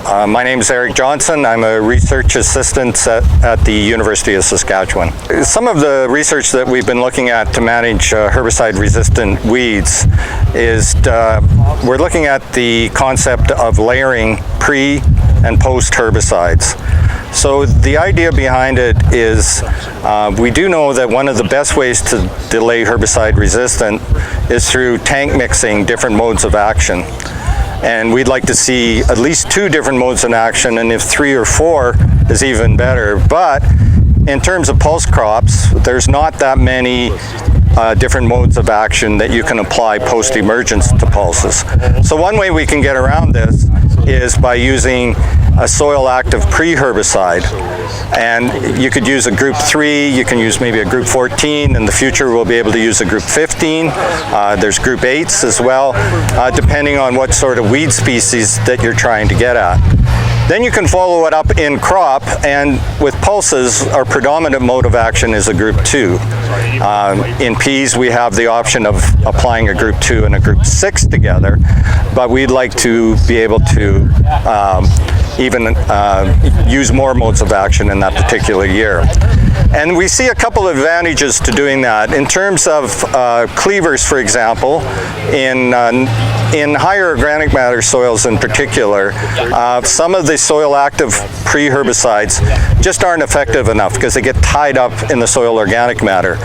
My name is Eric Johnson. I'm a research assistant at the University of Saskatchewan. Some of the research that we've been looking at to manage herbicide-resistant weeds is we're looking at the concept of layering pre- and post-herbicides. So the idea behind it is we do know that one of the best ways to delay herbicide resistant is through tank mixing different modes of action. And we'd like to see at least 2 different modes in action, and if 3 or 4 is even better. But in terms of pulse crops, there's not that many different modes of action that you can apply post-emergence to pulses. So one way we can get around this is by using a soil active pre-herbicide. And you could use a group 3, you can use maybe a group 14. In the future we'll be able to use a group 15. There's group 8s as well, depending on what sort of weed species that you're trying to get at. Then you can follow it up in crop, and with pulses, our predominant mode of action is a group 2. In peas, we have the option of applying a group 2 and a group 6 together, but we'd like to be able to even use more modes of action in that particular year. And we see a couple of advantages to doing that. In terms of cleavers, for example, in higher organic matter soils in particular, some of the soil active pre-herbicides just aren't effective enough because they get tied up in the soil organic matter.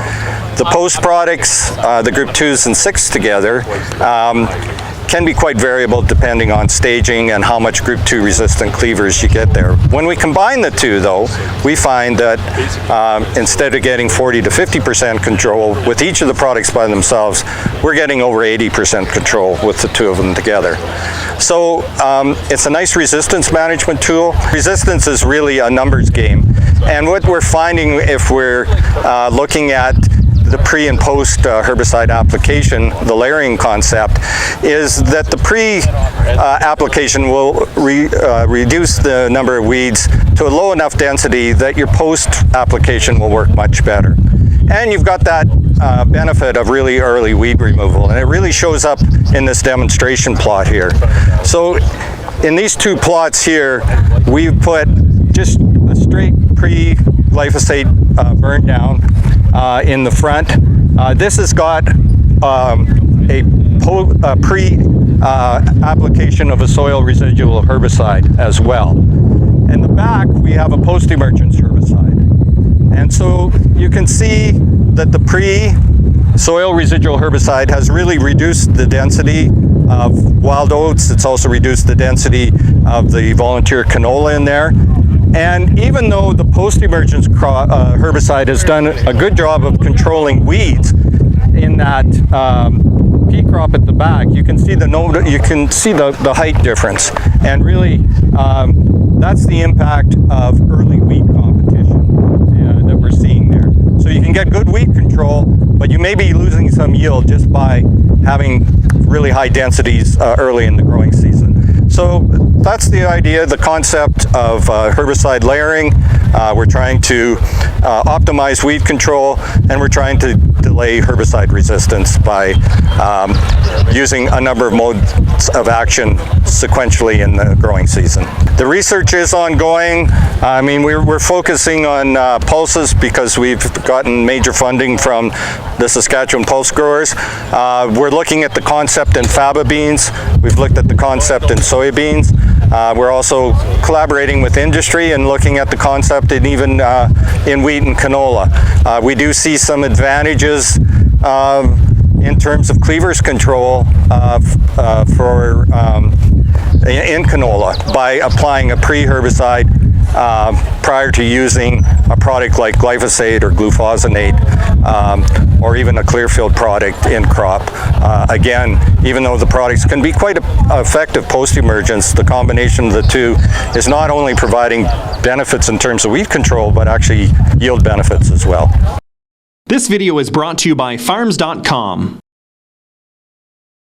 The post products, the group 2s and 6s together, can be quite variable depending on staging and how much group 2 resistant cleavers you get there. When we combine the 2 though, we find that instead of getting 40 to 50% control with each of the products by themselves, we're getting over 80% control with the 2 of them together. So it's a nice resistance management tool. Resistance is really a numbers game, and what we're finding if we're looking at the pre and post herbicide application, the layering concept, is that the pre-application will reduce the number of weeds to a low enough density that your post-application will work much better. And you've got that benefit of really early weed removal, and it really shows up in this demonstration plot here. So in these 2 plots here, we've put just a straight pre-glyphosate burn down in the front. This has got a pre-application of a soil residual herbicide as well. In the back, we have a post-emergence herbicide. And so you can see that the pre-soil residual herbicide has really reduced the density of wild oats. It's also reduced the density of the volunteer canola in there. And even though the post-emergence herbicide has done a good job of controlling weeds in that pea crop at the back, you can see the height difference, and really that's the impact of early weed competition that we're seeing there. So you can get good weed control, but you may be losing some yield just by having really high densities early in the growing season. So that's the idea, the concept of herbicide layering. We're trying to optimize weed control, and we're trying to delay herbicide resistance by using a number of modes of action sequentially in the growing season. The research is ongoing. I mean, we're focusing on pulses because we've gotten major funding from the Saskatchewan pulse growers. We're looking at the concept in faba beans. We've looked at the concept in soybeans. We're also collaborating with industry and looking at the concept in even in wheat and canola. We do see some advantages in terms of cleavers control in canola by applying a pre-herbicide prior to using a product like glyphosate or glufosinate, or even a Clearfield product in crop. Again, even though the products can be quite effective post-emergence, the combination of the 2 is not only providing benefits in terms of weed control, but actually yield benefits as well. This video is brought to you by Farms.com.